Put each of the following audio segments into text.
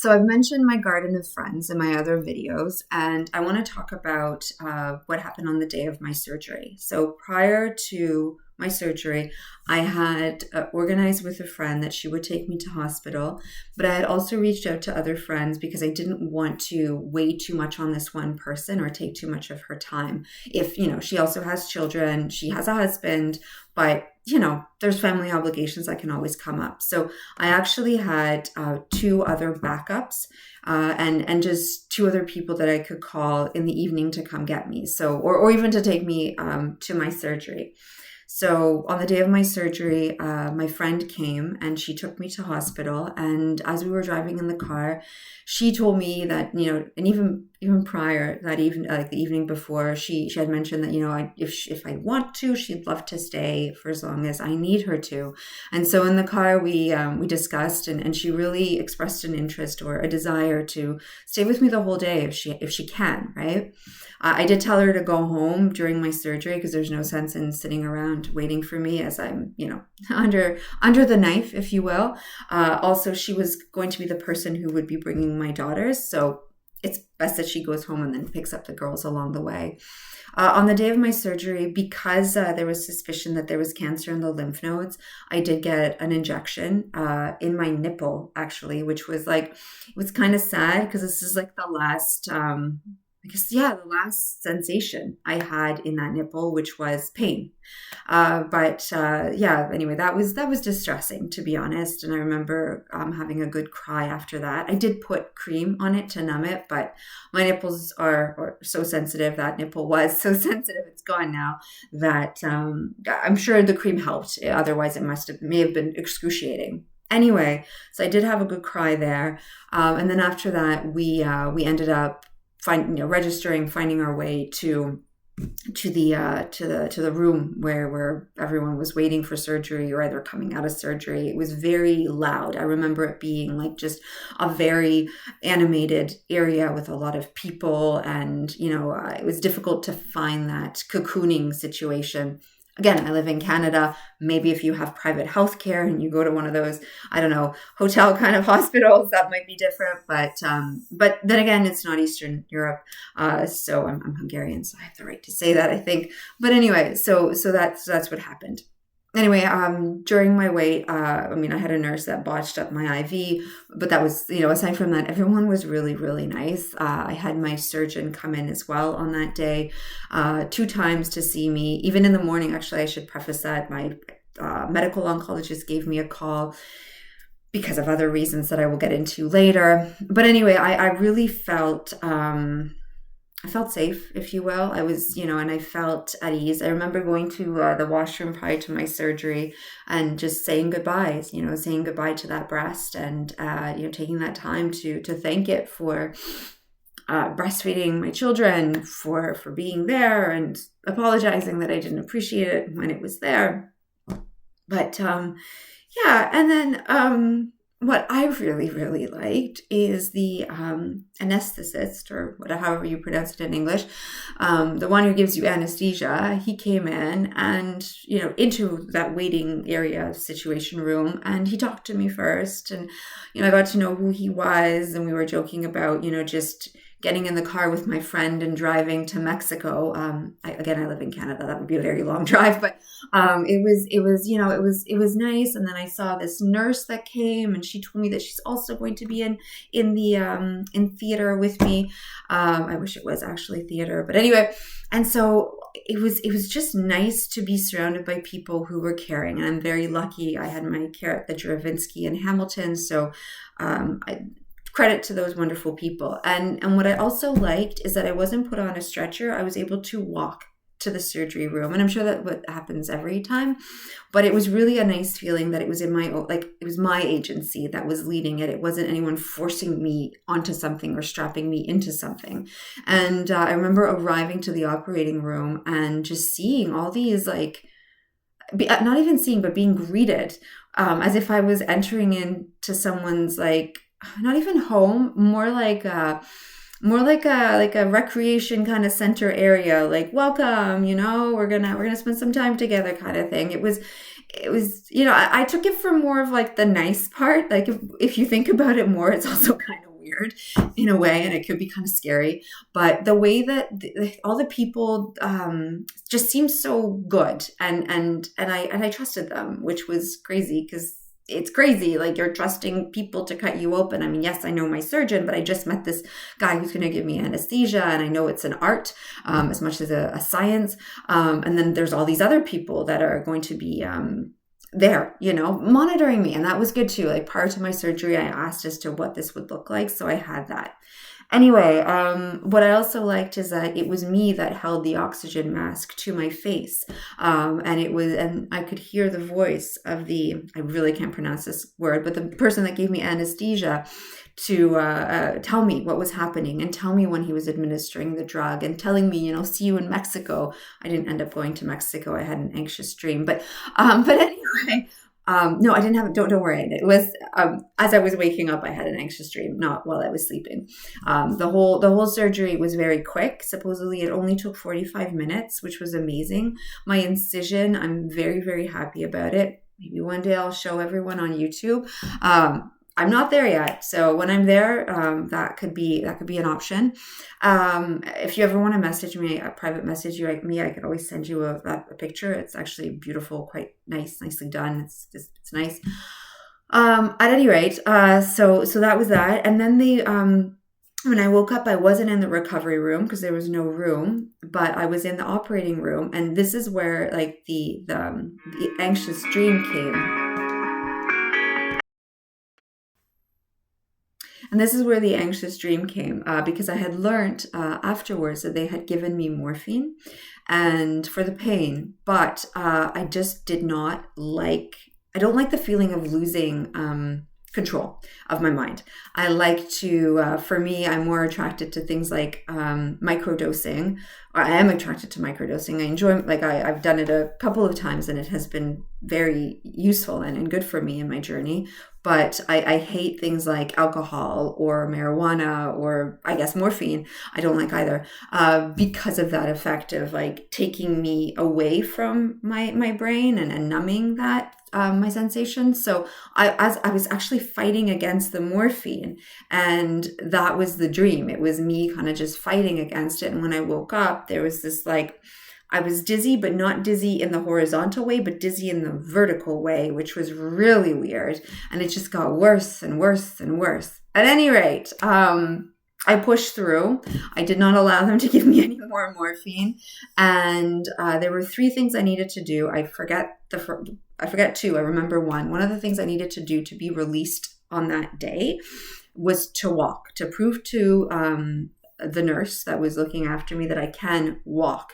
So I've mentioned my garden of friends in my other videos, and I want to talk about what happened on the day of my surgery. So prior to my surgery, I had organized with a friend that she would take me to hospital, but I had also reached out to other friends because I didn't want to weigh too much on this one person or take too much of her time. If, she also has children, she has a husband, but there's family obligations that can always come up. So I actually had two other backups and just two other people that I could call in the evening to come get me. So, or even to take me to my surgery. So on the day of my surgery, my friend came and she took me to hospital. And as we were driving in the car, she told me that, and even prior that evening, like the evening before, she had mentioned that, if I want to, she'd love to stay for as long as I need her to. And so in the car, we discussed, and she really expressed an interest or a desire to stay with me the whole day if she can, right? I did tell her to go home during my surgery because there's no sense in sitting around waiting for me as I'm, under the knife, if you will. Also, she was going to be the person who would be bringing my daughters. So it's best that she goes home and then picks up the girls along the way. On the day of my surgery, because there was suspicion that there was cancer in the lymph nodes, I did get an injection in my nipple, actually, which was it was kind of sad because this is like the last... the last sensation I had in that nipple, which was pain. Anyway, that was distressing, to be honest. And I remember having a good cry after that. I did put cream on it to numb it, but my nipples are so sensitive. That nipple was so sensitive. It's gone now. That I'm sure the cream helped. Otherwise, it may have been excruciating. Anyway, so I did have a good cry there. And then after that, we ended up registering, finding our way to the room where everyone was waiting for surgery or either coming out of surgery. It was very loud. I remember it being like just a very animated area with a lot of people, and it was difficult to find that cocooning situation. Again, I live in Canada. Maybe if you have private healthcare and you go to one of those, I don't know, hotel kind of hospitals, that might be different. But then again, it's not Eastern Europe. So I'm Hungarian, so I have the right to say that, I think. But anyway, so that's what happened. Anyway, during my wait, I had a nurse that botched up my IV, but that was, aside from that, everyone was really, really nice. I had my surgeon come in as well on that day, 2 times to see me, even in the morning. Actually, I should preface that my medical oncologist gave me a call because of other reasons that I will get into later. But anyway, I really felt... I felt safe, if you will. I was, and I felt at ease. I remember going to the washroom prior to my surgery and just saying goodbyes, saying goodbye to that breast and, taking that time to thank it for breastfeeding my children, for being there, and apologizing that I didn't appreciate it when it was there. But, and then... what I really, really liked is the anesthetist, or however you pronounce it in English, the one who gives you anesthesia. He came in and, into that waiting area situation room, and he talked to me first. And, I got to know who he was, and we were joking about, just getting in the car with my friend and driving to Mexico. I live in Canada. That would be a very long drive, but it was nice. And then I saw this nurse that came, and she told me that she's also going to be in theater with me. I wish it was actually theater, but anyway. And so it was just nice to be surrounded by people who were caring. And I'm very lucky. I had my care at the Juravinsky in Hamilton. So, credit to those wonderful people. And what I also liked is that I wasn't put on a stretcher. I was able to walk to the surgery room. And I'm sure that what happens every time, but it was really a nice feeling that it was it was my agency that was leading it. It wasn't anyone forcing me onto something or strapping me into something. And I remember arriving to the operating room and just seeing all these, not even seeing, but being greeted as if I was entering into someone's not even home, more like a recreation kind of center area, welcome, we're gonna spend some time together kind of thing. It was, I took it for more of the nice part. If you think about it more, it's also kind of weird in a way, and it could be kind of scary. But the way that all the people just seemed so good, and I trusted them, which was crazy because it's crazy. Like, you're trusting people to cut you open. I mean, yes, I know my surgeon, but I just met this guy who's going to give me anesthesia, and I know it's an art as much as a science. And then there's all these other people that are going to be there, monitoring me. And that was good too. Like, prior to my surgery, I asked as to what this would look like. So I had that. Anyway, what I also liked is that it was me that held the oxygen mask to my face. And I could hear the voice of I really can't pronounce this word, but the person that gave me anesthesia to tell me what was happening and tell me when he was administering the drug and telling me, see you in Mexico. I didn't end up going to Mexico. I had an anxious dream, but anyway. No, I didn't have it. Don't worry. It was as I was waking up, I had an anxious dream, not while I was sleeping. The whole surgery was very quick. Supposedly, it only took 45 minutes, which was amazing. My incision, I'm very, very happy about it. Maybe one day I'll show everyone on YouTube. I'm not there yet, so when I'm there, that could be an option. If you ever want to message me, a private message you like me, I could always send you a picture. It's actually beautiful, quite nicely done. It's nice. At any rate, so that was that, and then when I woke up, I wasn't in the recovery room because there was no room, but I was in the operating room, and this is where like the anxious dream came. And this is where the anxious dream came, because I had learned afterwards that they had given me morphine and for the pain, but I just did not I don't like the feeling of losing control of my mind. I like to, for me, I'm more attracted to things like microdosing. I am attracted to microdosing. I enjoy, I've done it a couple of times, and it has been very useful and good for me in my journey. But I hate things like alcohol or marijuana or, I guess, morphine. I don't like either because of that effect of like taking me away from my brain and numbing that my sensations. So I was actually fighting against the morphine, and that was the dream. It was me kind of just fighting against it. And when I woke up, there was this I was dizzy, but not dizzy in the horizontal way, but dizzy in the vertical way, which was really weird. And it just got worse and worse and worse. At any rate, I pushed through. I did not allow them to give me any more morphine. And there were 3 things I needed to do. I forget 2. I remember one. One of the things I needed to do to be released on that day was to walk, to prove to the nurse that was looking after me that I can walk.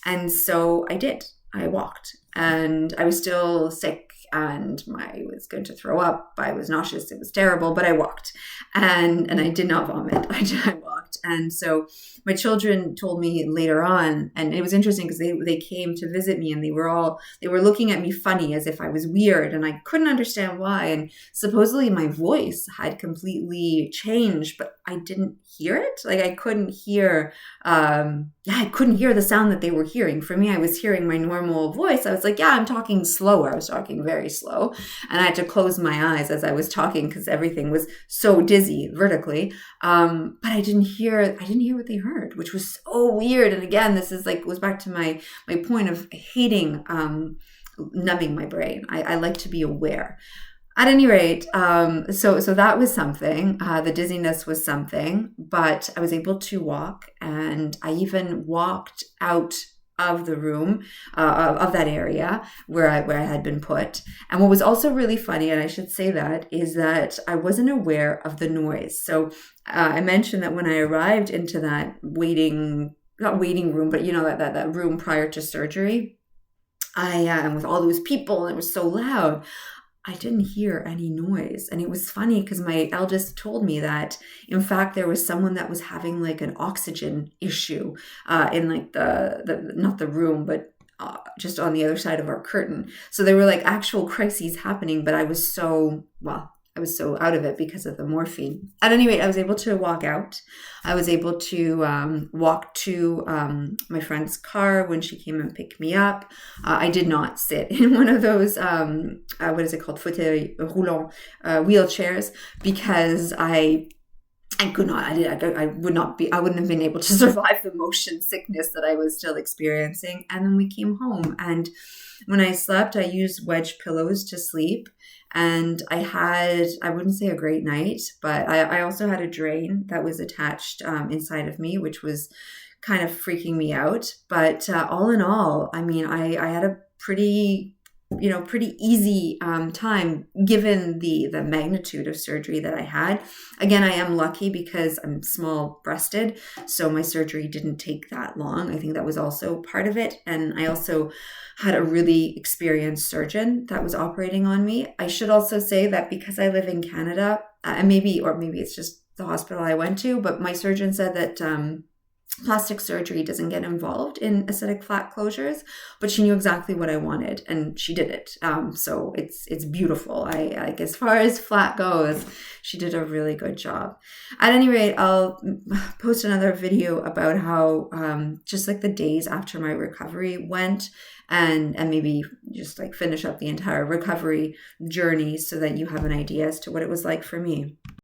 And so I did. I walked, and I was still sick, and I was going to throw up. I was nauseous. It was terrible, but I walked, and I did not vomit. I walked. And so my children told me later on, and it was interesting because they came to visit me, and they were looking at me funny as if I was weird, and I couldn't understand why. And supposedly my voice had completely changed, but I didn't hear it. Like, I couldn't hear the sound that they were hearing. For me, I was hearing my normal voice. I was like, yeah, I'm talking slower. I was talking very slow, and I had to close my eyes as I was talking because everything was so dizzy vertically. But I didn't hear what they heard, which was so weird. And again, this is goes back to my point of hating numbing my brain. I like to be aware. At any rate, so that was something. The dizziness was something, but I was able to walk, and I even walked out of the room, of that area where I had been put. And what was also really funny, and I should say that, is that I wasn't aware of the noise. So I mentioned that when I arrived into that not waiting room, but that room prior to surgery, and with all those people, and it was so loud, I didn't hear any noise. And it was funny because my eldest told me that, in fact, there was someone that was having an oxygen issue in not the room, but just on the other side of our curtain. So there were actual crises happening, but I was so out of it because of the morphine. At any rate, I was able to walk out. I was able to walk to my friend's car when she came and picked me up. I did not sit in one of those, what is it called? Fauteuil roulant wheelchairs, because I I could not. I would not be. I wouldn't have been able to survive the motion sickness that I was still experiencing. And then we came home, and when I slept, I used wedge pillows to sleep. And I had, I wouldn't say a great night, but I also had a drain that was attached inside of me, which was kind of freaking me out. But all in all, I mean, I had a pretty easy time given the magnitude of surgery that I had. Again, I am lucky because I'm small breasted, so my surgery didn't take that long. I think that was also part of it. And I also had a really experienced surgeon that was operating on me. I should also say that because I live in Canada, maybe it's just the hospital I went to, but my surgeon said that plastic surgery doesn't get involved in aesthetic flat closures, but she knew exactly what I wanted and she did it. So it's beautiful. I like, as far as flat goes, she did a really good job. At any rate, I'll post another video about how just like the days after my recovery went, and maybe just like finish up the entire recovery journey so that you have an idea as to what it was like for me.